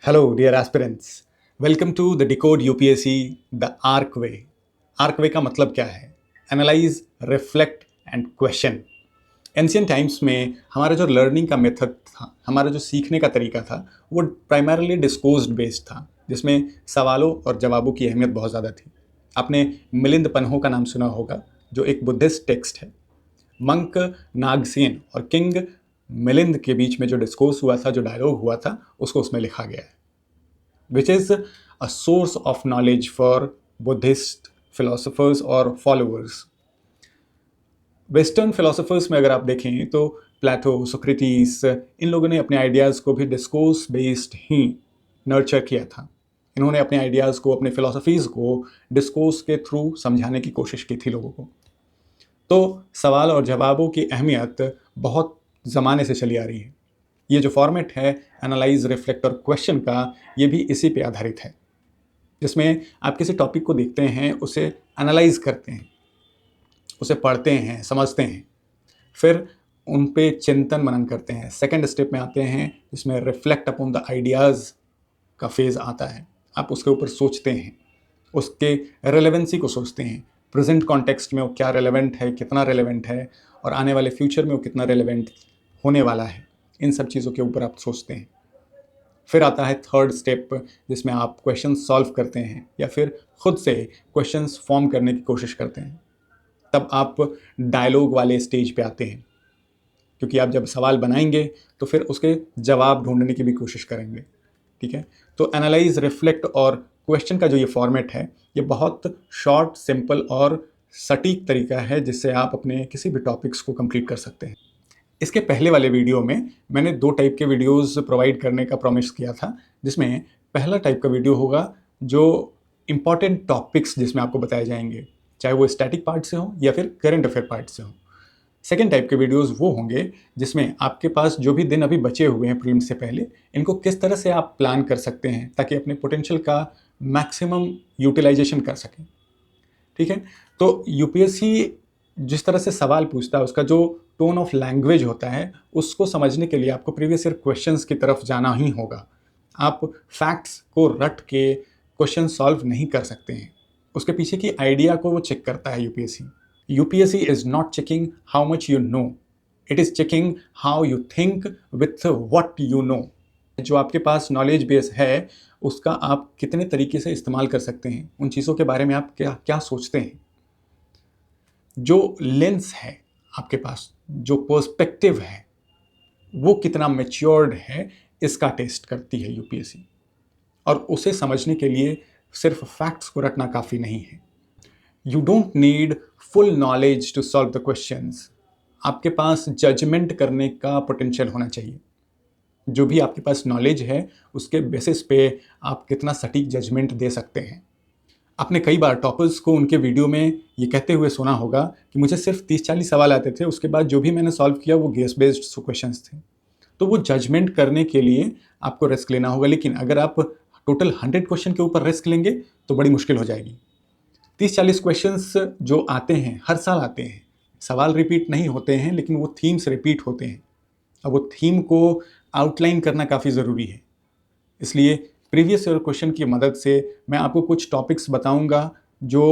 Hello, dear aspirants. Welcome to the Decode UPSC the ARC way. ARC way का मतलब क्या है? Analyze, reflect and question. Ancient times में हमारा जो लर्निंग का मेथड था, हमारा जो सीखने का तरीका था, वो प्राइमरली डिस्कोर्स्ड बेस्ड था, जिसमें सवालों और जवाबों की अहमियत बहुत ज़्यादा थी। आपने मिलिंद पन्हो का नाम सुना होगा, जो एक बुद्धिस्ट टेक्स्ट है। मंक नागसेन और किंग मिलिंद के बीच में जो डिस्कोर्स हुआ था, जो डायलॉग हुआ था, उसको उसमें लिखा गया है, which is a source of knowledge for Buddhist philosophers or followers. Western philosophers में अगर आप देखें तो प्लेटो, सोक्रेटिस, इन लोगों ने अपने आइडियाज़ को भी डिस्कोर्स बेस्ड ही नर्चर किया था। इन्होंने अपने आइडियाज़ को, अपने फिलोसफीज़ को डिस्कोर्स के थ्रू समझाने की कोशिश की थी लोगों को। तो सवाल और जवाबों की अहमियत बहुत ज़माने से चली आ रही है। ये जो फॉर्मेट है एनालाइज, रिफ्लेक्ट और क्वेश्चन का, ये भी इसी पे आधारित है, जिसमें आप किसी टॉपिक को देखते हैं, उसे एनालाइज करते हैं, उसे पढ़ते हैं, समझते हैं, फिर उन पे चिंतन मनन करते हैं। सेकंड स्टेप में आते हैं जिसमें रिफ्लेक्ट अपॉन द आइडियाज़ का फेज़ आता है। आप उसके ऊपर सोचते हैं, उसके रेलेवेंसी को सोचते हैं, प्रेजेंट कॉन्टेक्स्ट में वो क्या रेलेवेंट है, कितना रेलेवेंट है, और आने वाले फ्यूचर में वो कितना रेलेवेंट होने वाला है। इन सब चीज़ों के ऊपर आप सोचते हैं। फिर आता है थर्ड स्टेप, जिसमें आप क्वेश्चन सॉल्व करते हैं या फिर खुद से क्वेश्चंस फॉर्म करने की कोशिश करते हैं। तब आप डायलॉग वाले स्टेज पे आते हैं, क्योंकि आप जब सवाल बनाएंगे तो फिर उसके जवाब ढूंढने की भी कोशिश करेंगे। ठीक है, तो एनालाइज, रिफ्लेक्ट और क्वेश्चन का जो ये फॉर्मेट है, ये बहुत शॉर्ट, सिंपल और सटीक तरीका है जिससे आप अपने किसी भी टॉपिक्स को कंप्लीट कर सकते हैं। इसके पहले वाले वीडियो में मैंने 2 टाइप के वीडियोस प्रोवाइड करने का प्रॉमिस किया था, जिसमें पहला टाइप का वीडियो होगा जो इंपॉर्टेंट टॉपिक्स जिसमें आपको बताए जाएंगे, चाहे वो स्टैटिक पार्ट से हो या फिर करंट अफेयर पार्ट से हो। सेकेंड टाइप के वीडियोस वो होंगे जिसमें आपके पास जो भी दिन अभी बचे हुए हैं प्रीलिम्स से पहले, इनको किस तरह से आप प्लान कर सकते हैं ताकि अपने पोटेंशियल का मैक्सिमम यूटिलाइजेशन कर सकें। ठीक है, तो यूपीएससी जिस तरह से सवाल पूछता है, उसका जो टोन ऑफ लैंग्वेज होता है, उसको समझने के लिए आपको प्रीवियस ईयर क्वेश्चंस की तरफ जाना ही होगा। आप फैक्ट्स को रट के क्वेश्चन सॉल्व नहीं कर सकते हैं। उसके पीछे की आइडिया को वो चेक करता है UPSC. UPSC is not checking how much you know, it is checking how you think with what you know. जो आपके पास नॉलेज बेस है, उसका आप कितने तरीके से इस्तेमाल कर सकते हैं, उन चीज़ों के बारे में आप क्या क्या सोचते हैं। जो लेंस है आपके पास, जो पर्सपेक्टिव है, वो कितना मैच्योर्ड है, इसका टेस्ट करती है यूपीएससी। और उसे समझने के लिए सिर्फ फैक्ट्स को रटना काफ़ी नहीं है। You don't need full knowledge to solve the questions. आपके पास जजमेंट करने का पोटेंशियल होना चाहिए। जो भी आपके पास नॉलेज है, उसके बेसिस पे आप कितना सटीक जजमेंट दे सकते हैं। आपने कई बार टॉपर्स को उनके वीडियो में ये कहते हुए सुना होगा कि मुझे सिर्फ 30-40 सवाल आते थे, उसके बाद जो भी मैंने सॉल्व किया वो गेस बेस्ड क्वेश्चंस थे। तो वो जजमेंट करने के लिए आपको रिस्क लेना होगा, लेकिन अगर आप टोटल 100 क्वेश्चन के ऊपर रिस्क लेंगे तो बड़ी मुश्किल हो जाएगी। 30-40 क्वेश्चंस जो आते हैं, हर साल आते हैं, सवाल रिपीट नहीं होते हैं, लेकिन वो थीम्स रिपीट होते हैं। अब वो थीम को आउटलाइन करना काफ़ी ज़रूरी है। इसलिए प्रीवियस ईयर क्वेश्चन की मदद से मैं आपको कुछ टॉपिक्स बताऊंगा जो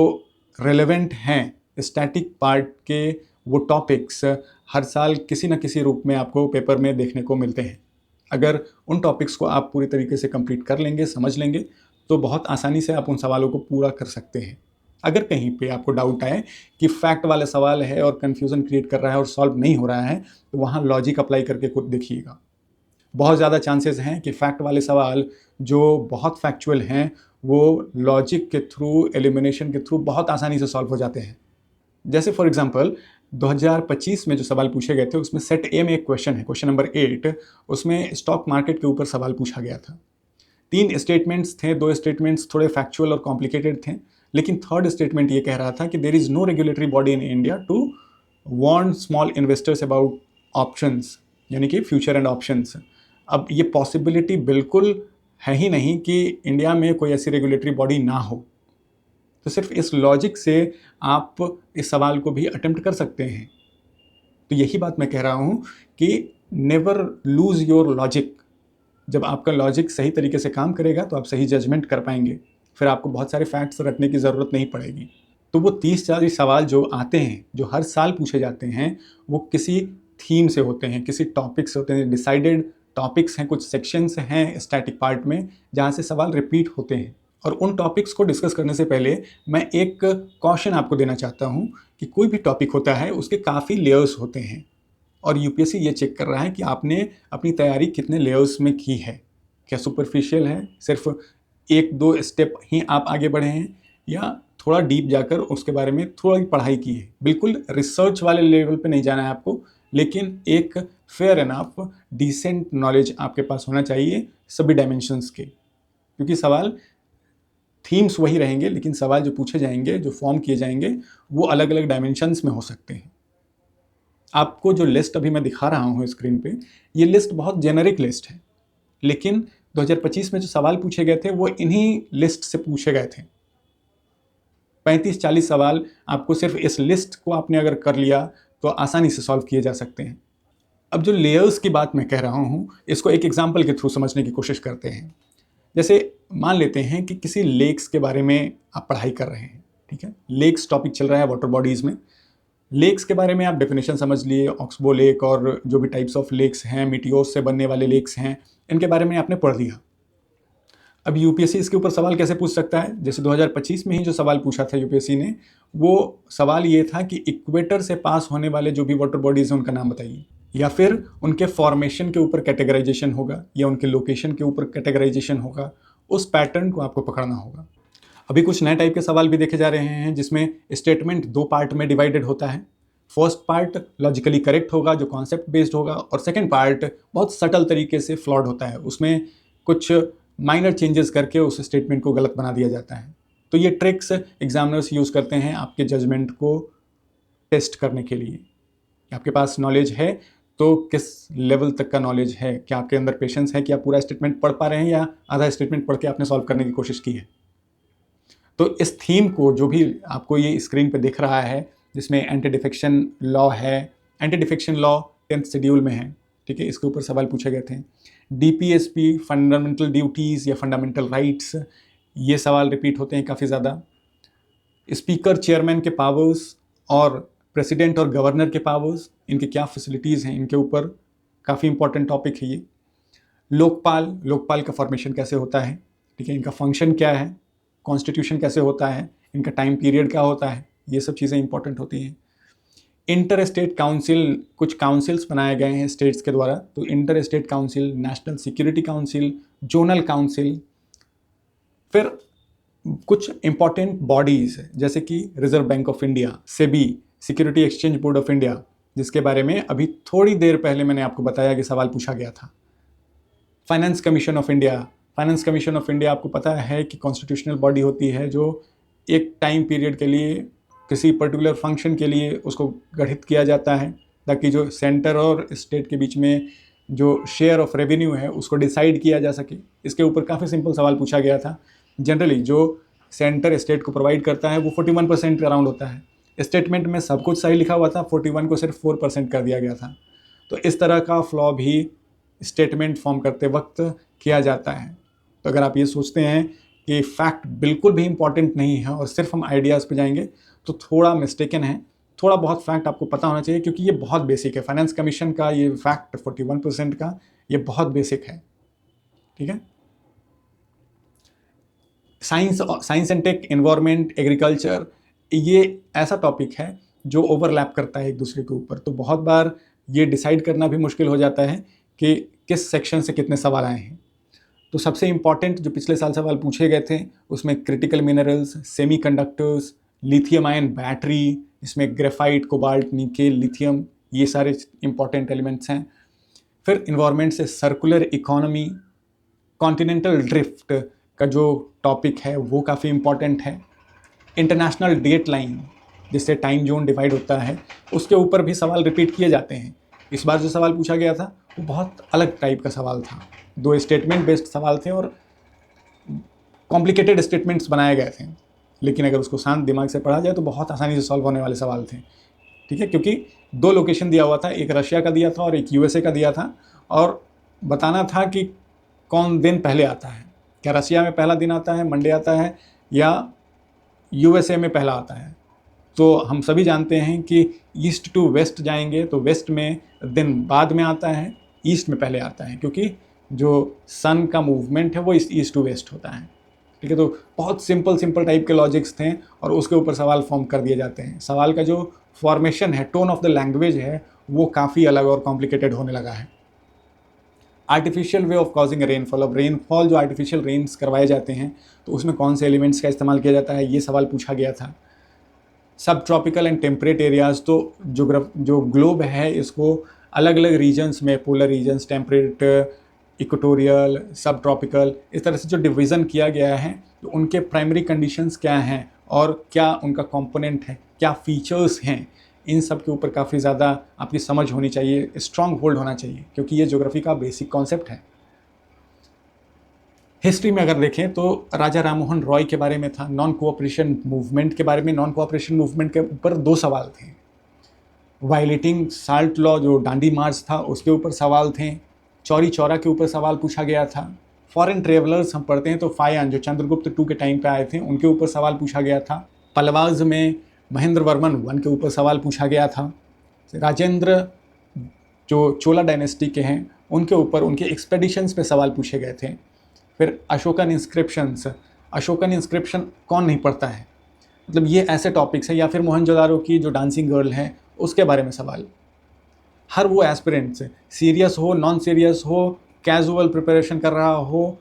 रेलेवेंट हैं स्टैटिक पार्ट के। वो टॉपिक्स हर साल किसी न किसी रूप में आपको पेपर में देखने को मिलते हैं। अगर उन टॉपिक्स को आप पूरी तरीके से कंप्लीट कर लेंगे, समझ लेंगे, तो बहुत आसानी से आप उन सवालों को पूरा कर सकते हैं। अगर कहीं पे आपको डाउट आए कि फैक्ट वाला सवाल है और कन्फ्यूज़न क्रिएट कर रहा है और सॉल्व नहीं हो रहा है, तो वहाँ लॉजिक अप्लाई करके खुद देखिएगा। बहुत ज़्यादा चांसेस हैं कि फैक्ट वाले सवाल जो बहुत फैक्चुअल हैं, वो लॉजिक के थ्रू, एलिमिनेशन के थ्रू बहुत आसानी से सॉल्व हो जाते हैं। जैसे फॉर एग्जांपल 2025 में जो सवाल पूछे गए थे, उसमें सेट ए में एक क्वेश्चन है, क्वेश्चन नंबर 8, उसमें स्टॉक मार्केट के ऊपर सवाल पूछा गया था। 3 स्टेटमेंट्स थे, 2 स्टेटमेंट्स थोड़े फैक्चुअल और कॉम्प्लिकेटेड थे, लेकिन थर्ड स्टेटमेंट ये कह रहा था कि there is no regulatory body in India to warn small investors about options, यानी कि फ्यूचर एंड ऑप्शंस। अब ये पॉसिबिलिटी बिल्कुल है ही नहीं कि इंडिया में कोई ऐसी रेगुलेटरी बॉडी ना हो। तो सिर्फ इस लॉजिक से आप इस सवाल को भी अटेम्प्ट कर सकते हैं। तो यही बात मैं कह रहा हूँ कि नेवर लूज योर लॉजिक। जब आपका लॉजिक सही तरीके से काम करेगा तो आप सही जजमेंट कर पाएंगे, फिर आपको बहुत सारे फैक्ट्स रटने की ज़रूरत नहीं पड़ेगी। तो वो 30-40 सवाल जो आते हैं, जो हर साल पूछे जाते हैं, वो किसी थीम से होते हैं, किसी टॉपिक से होते हैं, डिसाइडेड टॉपिक्स हैं, कुछ सेक्शंस हैं स्टैटिक पार्ट में जहाँ से सवाल रिपीट होते हैं। और उन टॉपिक्स को डिस्कस करने से पहले मैं एक कॉशन आपको देना चाहता हूँ कि कोई भी टॉपिक होता है उसके काफ़ी लेयर्स होते हैं, और यूपीएससी ये चेक कर रहा है कि आपने अपनी तैयारी कितने लेयर्स में की है। क्या सुपरफिशियल है, सिर्फ 1-2 स्टेप ही आप आगे बढ़े हैं, या थोड़ा डीप जाकर उसके बारे में थोड़ी पढ़ाई की है। बिल्कुल रिसर्च वाले लेवल पे नहीं जाना है आपको, लेकिन एक फेयर एनफ डिसेंट नॉलेज आपके पास होना चाहिए सभी डायमेंशंस के, क्योंकि सवाल थीम्स वही रहेंगे, लेकिन सवाल जो पूछे जाएंगे, जो फॉर्म किए जाएंगे, वो अलग अलग डायमेंशंस में हो सकते हैं। आपको जो लिस्ट अभी मैं दिखा रहा हूँ स्क्रीन पे, ये लिस्ट बहुत जेनरिक लिस्ट है, लेकिन 2025 में जो सवाल पूछे गए थे वो इन्हीं लिस्ट से पूछे गए थे। 35-40 सवाल आपको सिर्फ इस लिस्ट को आपने अगर कर लिया तो आसानी से सॉल्व किए जा सकते हैं। अब जो लेयर्स की बात मैं कह रहा हूँ, इसको एक एग्जाम्पल के थ्रू समझने की कोशिश करते हैं। जैसे मान लेते हैं कि किसी लेक्स के बारे में आप पढ़ाई कर रहे हैं, ठीक है, लेक्स टॉपिक चल रहा है वाटर बॉडीज़ में। लेक्स के बारे में आप डेफिनेशन समझ लिए, ऑक्सबो लेक और जो भी टाइप्स ऑफ लेक्स हैं, मीटियोर्स से बनने वाले लेक्स हैं, इनके बारे में आपने पढ़ लिया। अब यूपीएससी इसके ऊपर सवाल कैसे पूछ सकता है? जैसे 2025 में ही जो सवाल पूछा था यूपीएससी ने, वो सवाल ये था कि इक्वेटर से पास होने वाले जो भी वाटर बॉडीज़ हैं उनका नाम बताइए, या फिर उनके फॉर्मेशन के ऊपर कैटेगराइजेशन होगा, या उनके लोकेशन के ऊपर कैटेगराइजेशन होगा। उस पैटर्न को आपको पकड़ना होगा। अभी कुछ नए टाइप के सवाल भी देखे जा रहे हैं जिसमें स्टेटमेंट 2 पार्ट में डिवाइडेड होता है। फर्स्ट पार्ट लॉजिकली करेक्ट होगा, जो कॉन्सेप्ट बेस्ड होगा, और सेकंड पार्ट बहुत सटल तरीके से फ्लॉड होता है, उसमें कुछ माइनर चेंजेस करके उस स्टेटमेंट को गलत बना दिया जाता है। तो ये ट्रिक्स एग्जामिनर्स यूज़ करते हैं आपके जजमेंट को टेस्ट करने के लिए। आपके पास नॉलेज है तो किस लेवल तक का नॉलेज है, क्या आपके अंदर पेशेंस है कि आप पूरा स्टेटमेंट पढ़ पा रहे हैं, या आधा स्टेटमेंट पढ़ के आपने सॉल्व करने की कोशिश की है। तो इस थीम को जो भी आपको ये स्क्रीन पे दिख रहा है, जिसमें एंटी डिफेक्शन लॉ है, anti defection law 10th schedule में है, ठीक है, इसके ऊपर सवाल पूछे गए थे। डीपीएसपी फंडामेंटल ड्यूटीज़ या फंडामेंटल राइट्स, ये सवाल रिपीट होते हैं काफ़ी ज़्यादा। स्पीकर चेयरमैन के पावर्स और प्रेसिडेंट और गवर्नर के पावर्स, इनके क्या फैसिलिटीज़ हैं, इनके ऊपर काफ़ी इंपॉर्टेंट टॉपिक है ये। लोकपाल का फॉर्मेशन कैसे होता है, ठीक है, इनका फंक्शन क्या है, कॉन्स्टिट्यूशन कैसे होता है, इनका टाइम पीरियड क्या होता है, ये सब चीज़ें इंपॉर्टेंट होती हैं। इंटर स्टेट काउंसिल, कुछ काउंसिल्स बनाए गए हैं स्टेट्स के द्वारा, तो inter state council, national security council, zonal council. फिर कुछ इंपॉर्टेंट बॉडीज़ जैसे कि reserve bank of India, SEBI, security exchange board of India, जिसके बारे में अभी थोड़ी देर पहले मैंने आपको बताया कि सवाल पूछा गया था। Finance commission of India, finance commission of India आपको पता है कि कॉन्स्टिट्यूशनल बॉडी होती है जो एक टाइम पीरियड के लिए किसी पर्टिकुलर फंक्शन के लिए उसको गठित किया जाता है, ताकि जो सेंटर और स्टेट के बीच में जो शेयर ऑफ रेवेन्यू है उसको डिसाइड किया जा सके। इसके ऊपर काफ़ी सिंपल सवाल पूछा गया था। जनरली जो सेंटर स्टेट को प्रोवाइड करता है वो 41% अराउंड होता है। स्टेटमेंट में सब कुछ सही लिखा हुआ था, 41 को सिर्फ 4% कर दिया गया था। तो इस तरह का फ्लॉ भी स्टेटमेंट फॉर्म करते वक्त किया जाता है। तो अगर आप ये सोचते हैं कि फैक्ट बिल्कुल भी इंपॉर्टेंट नहीं है और सिर्फ हम आइडियाज़ पे जाएंगे, तो थोड़ा मिस्टेकन है। थोड़ा बहुत फैक्ट आपको पता होना चाहिए, क्योंकि ये बहुत बेसिक है। फाइनेंस कमीशन का ये फैक्ट 41% का, ये बहुत बेसिक है, ठीक है। Science and tech, environment, agriculture, ये ऐसा टॉपिक है जो ओवरलैप करता है एक दूसरे के ऊपर। तो बहुत बार ये डिसाइड करना भी मुश्किल हो जाता है कि किस सेक्शन से कितने सवाल आए हैं। तो सबसे इम्पॉर्टेंट जो पिछले साल सवाल पूछे गए थे उसमें critical minerals, semiconductors, lithium ion battery, इसमें ग्रेफाइट, कोबाल्ट, निकेल, लिथियम, ये सारे इंपॉर्टेंट एलिमेंट्स हैं। फिर इन्वायरमेंट से सर्कुलर इकोनॉमी, कॉन्टिनेंटल ड्रिफ्ट का जो टॉपिक है वो काफ़ी इंपॉर्टेंट है। इंटरनेशनल डेट लाइन, जिससे टाइम जोन डिवाइड होता है, उसके ऊपर भी सवाल रिपीट किए जाते हैं। इस बार जो सवाल पूछा गया था वो बहुत अलग टाइप का सवाल था। 2 स्टेटमेंट बेस्ड सवाल थे और कॉम्प्लिकेटेड स्टेटमेंट्स बनाए गए थे, लेकिन अगर उसको शांत दिमाग से पढ़ा जाए तो बहुत आसानी से सॉल्व होने वाले सवाल थे, ठीक है। क्योंकि 2 लोकेशन दिया हुआ था, एक रशिया का दिया था और एक यूएसए का दिया था, और बताना था कि कौन दिन पहले आता है, क्या रसिया में पहला दिन आता है, मंडे आता है, या यूएसए में पहला आता है। तो हम सभी जानते हैं कि ईस्ट टू वेस्ट जाएंगे तो वेस्ट में दिन बाद में आता है, ईस्ट में पहले आता है, क्योंकि जो सन का मूवमेंट है वो ईस्ट टू वेस्ट होता है। ठीक है, तो बहुत सिंपल टाइप के लॉजिक्स थे और उसके ऊपर सवाल फॉर्म कर दिए जाते हैं। सवाल का जो फॉर्मेशन है, टोन ऑफ द लैंग्वेज है, वो काफ़ी अलग और कॉम्प्लिकेटेड होने लगा है। Artificial way of causing rainfall, अब रेनफॉल जो आर्टिफिशियल रेन्स करवाए जाते हैं तो उसमें कौन से एलिमेंट्स का इस्तेमाल किया जाता है, ये सवाल पूछा गया था। सब ट्रॉपिकल एंड टेम्परेट एरियाज़, तो जो ग्लोब है इसको अलग अलग रीजन्स में, पोलर रीजन्स, टेम्परेट, इक्वेटोरियल, सब ट्रॉपिकल, इस तरह से जो डिवीज़न किया गया है, तो उनके प्राइमरी कंडीशंस क्या हैं और क्या उनका कंपोनेंट है, क्या फीचर्स हैं, इन सब के ऊपर काफ़ी ज़्यादा आपकी समझ होनी चाहिए, स्ट्रॉन्ग होल्ड होना चाहिए, क्योंकि ये ज्योग्राफी का बेसिक कॉन्सेप्ट है। हिस्ट्री में अगर देखें तो राजा राममोहन रॉय के बारे में था, नॉन कोऑपरेशन मूवमेंट के बारे में। नॉन कोऑपरेशन मूवमेंट के ऊपर 2 सवाल थे। वायलेटिंग साल्ट लॉ, जो डांडी मार्च था, उसके ऊपर सवाल थे। चौरी चौरा के ऊपर सवाल पूछा गया था। फॉरेन ट्रेवलर्स हम पढ़ते हैं तो फायान, जो चंद्रगुप्त टू के टाइम पे आए थे, उनके ऊपर सवाल पूछा गया था। पलवाज में महेंद्र वर्मन 1 के ऊपर सवाल पूछा गया था। राजेंद्र जो चोला डायनेस्टी के हैं, उनके ऊपर उनके एक्सपेडिशंस पे सवाल पूछे गए थे। फिर अशोकन इंस्क्रिप्शंस, अशोकन इंस्क्रिप्शन कौन नहीं पढ़ता है, मतलब ये ऐसे टॉपिक्स हैं। या फिर मोहनजोदारो की जो डांसिंग गर्ल है उसके बारे में सवाल। हर वो एस्पिरेंट्स, सीरियस हो, नॉन सीरियस हो, कैजुअल प्रिपरेशन कर रहा हो,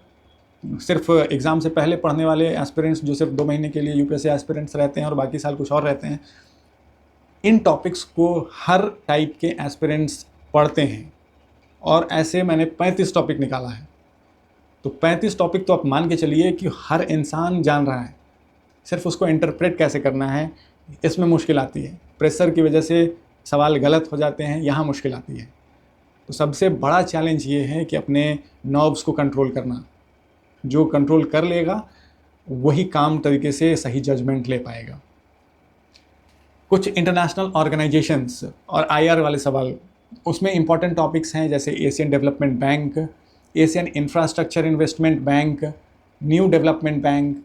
सिर्फ एग्ज़ाम से पहले पढ़ने वाले एस्पिरेंट्स जो सिर्फ 2 महीने के लिए यूपीएससी एस्पिरेंट्स रहते हैं और बाकी साल कुछ और रहते हैं, इन टॉपिक्स को हर टाइप के एस्पिरेंट्स पढ़ते हैं। और ऐसे मैंने 35 टॉपिक निकाला है। तो 35 टॉपिक तो आप मान के चलिए कि हर इंसान जान रहा है, सिर्फ उसको इंटरप्रेट कैसे करना है इसमें मुश्किल आती है। प्रेशर की वजह से सवाल गलत हो जाते हैं, यहाँ मुश्किल आती है। तो सबसे बड़ा चैलेंज ये है कि अपने नर्व्स को कंट्रोल करना। जो कंट्रोल कर लेगा वही काम तरीके से सही जजमेंट ले पाएगा। कुछ इंटरनेशनल ऑर्गेनाइजेशंस और आईआर वाले सवाल, उसमें इंपॉर्टेंट टॉपिक्स हैं जैसे Asian development bank, Asian infrastructure investment bank, new development bank,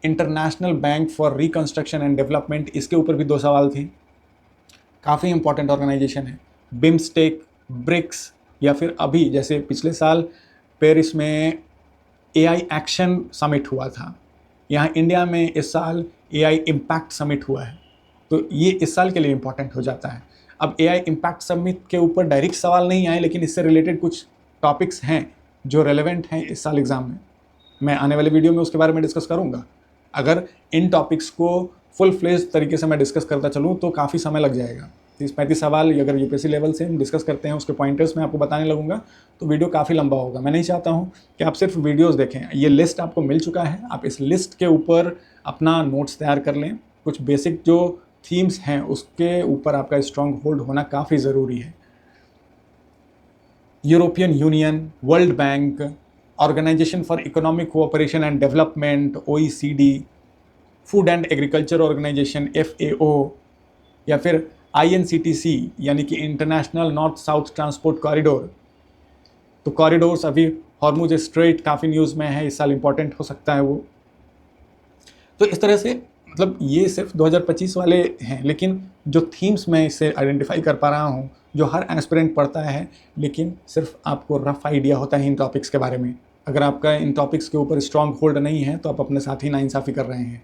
international bank for reconstruction and development, इसके ऊपर भी 2 सवाल थे। काफ़ी इंपॉर्टेंट ऑर्गेनाइजेशन है। बिम्स्टेक, ब्रिक्स, या फिर अभी जैसे पिछले साल पेरिस में एआई एक्शन समिट हुआ था, यहाँ इंडिया में इस साल एआई इम्पैक्ट समिट हुआ है। तो ये इस साल के लिए इम्पॉर्टेंट हो जाता है। अब एआई इम्पैक्ट समिट के ऊपर डायरेक्ट सवाल नहीं आए, लेकिन इससे रिलेटेड कुछ टॉपिक्स हैं जो रेलेवेंट हैं इस साल एग्ज़ाम में। मैं आने वाले वीडियो में उसके बारे में डिस्कस करूँगा। अगर इन टॉपिक्स को फुल फ्लेज तरीके से मैं डिस्कस करता चलूँ तो काफ़ी समय लग जाएगा। 30-35 सवाल अगर यूपीएससी लेवल से हम डिस्कस करते हैं, उसके पॉइंटर्स मैं आपको बताने लगूंगा तो वीडियो काफ़ी लंबा होगा। मैं नहीं चाहता हूँ कि आप सिर्फ वीडियोस देखें। ये लिस्ट आपको मिल चुका है, आप इस लिस्ट के ऊपर अपना नोट्स तैयार कर लें। कुछ बेसिक जो थीम्स हैं उसके ऊपर आपका स्ट्रॉन्ग होल्ड होना काफ़ी ज़रूरी है। European Union, World Bank, Organisation for Economic Cooperation and Development OECD, Food and Agriculture Organisation FAO, या फिर INCTC यानी कि International North South Transport Corridor. तो कॉरिडोर्स अभी हॉर्मुज स्ट्रेट काफ़ी न्यूज़ में है, इस साल इंपॉर्टेंट हो सकता है वो। तो इस तरह से मतलब ये सिर्फ 2025 वाले हैं, लेकिन जो थीम्स मैं इससे आइडेंटिफाई कर पा रहा हूँ जो हर एस्पिरेंट पढ़ता है, लेकिन सिर्फ आपको रफ आइडिया होता है इन टॉपिक्स के बारे में। अगर आपका इन टॉपिक्स के ऊपर स्ट्रॉन्ग होल्ड नहीं है तो आप अपने साथ ही नाइंसाफ़ी कर रहे हैं।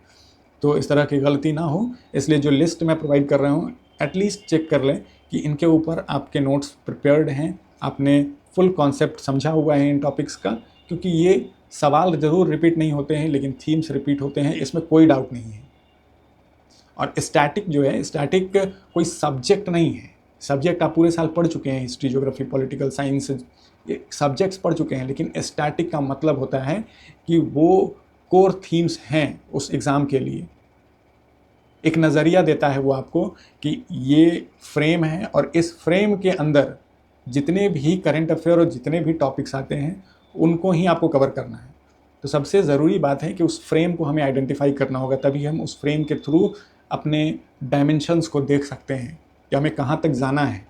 तो इस तरह की गलती ना हो, इसलिए जो लिस्ट मैं प्रोवाइड कर रहा हूँ एटलीस्ट चेक कर लें कि इनके ऊपर आपके नोट्स प्रिपेयर्ड हैं, आपने फुल कॉन्सेप्ट समझा हुआ है इन टॉपिक्स का। क्योंकि ये सवाल ज़रूर रिपीट नहीं होते हैं, लेकिन थीम्स रिपीट होते हैं, इसमें कोई डाउट नहीं है। और स्टैटिक जो है, स्टैटिक कोई सब्जेक्ट नहीं है। सब्जेक्ट आप पूरे साल पढ़ चुके हैं, हिस्ट्री, ज्योग्राफी, पॉलिटिकल साइंस, ये सब्जेक्ट्स पढ़ चुके हैं। लेकिन स्टैटिक का मतलब होता है कि वो कोर थीम्स हैं उस एग्ज़ाम के लिए। एक नज़रिया देता है वो आपको कि ये फ्रेम है और इस फ्रेम के अंदर जितने भी करंट अफेयर और जितने भी टॉपिक्स आते हैं उनको ही आपको कवर करना है। तो सबसे ज़रूरी बात है कि उस फ्रेम को हमें आइडेंटिफाई करना होगा, तभी हम उस फ्रेम के थ्रू अपने डायमेंशंस को देख सकते हैं कि हमें कहाँ तक जाना है।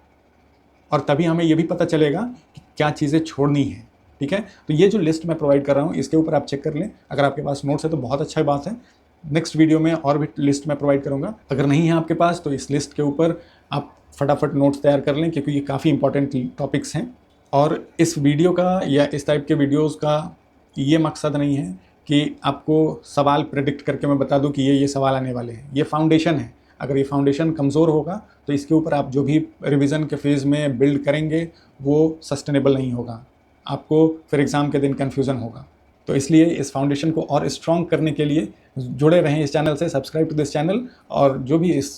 और तभी हमें ये भी पता चलेगा कि क्या चीज़ें छोड़नी है। ठीक है। तो ये जो लिस्ट मैं प्रोवाइड कर रहा हूँ इसके ऊपर आप चेक कर लें। अगर आपके पास नोट्स है तो बहुत अच्छा बात है। नेक्स्ट वीडियो में और भी लिस्ट मैं प्रोवाइड करूँगा। अगर नहीं है आपके पास तो इस लिस्ट के ऊपर आप फटाफट नोट्स तैयार कर लें, क्योंकि ये काफ़ी इंपॉर्टेंट टॉपिक्स हैं। और इस वीडियो का या इस टाइप के वीडियोज़ का ये मकसद नहीं है कि आपको सवाल प्रेडिक्ट करके मैं बता दूं कि ये सवाल आने वाले हैं। ये फाउंडेशन है। अगर ये फाउंडेशन कमज़ोर होगा तो इसके ऊपर आप जो भी रिवीजन के फेज़ में बिल्ड करेंगे वो सस्टेनेबल नहीं होगा, आपको फिर एग्ज़ाम के दिन कन्फ्यूज़न होगा। तो इसलिए इस फाउंडेशन को और स्ट्रॉन्ग करने के लिए जुड़े रहें इस चैनल से, सब्सक्राइब टू दिस चैनल। और जो भी इस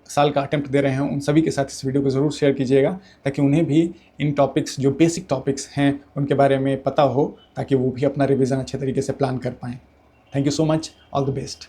साल का अटेम्प्ट दे रहे हैं उन सभी के साथ इस वीडियो को ज़रूर शेयर कीजिएगा, ताकि उन्हें भी इन टॉपिक्स जो बेसिक टॉपिक्स हैं उनके बारे में पता हो, ताकि वो भी अपना रिवीजन अच्छे तरीके से प्लान कर पाएँ। Thank you so much, all the best.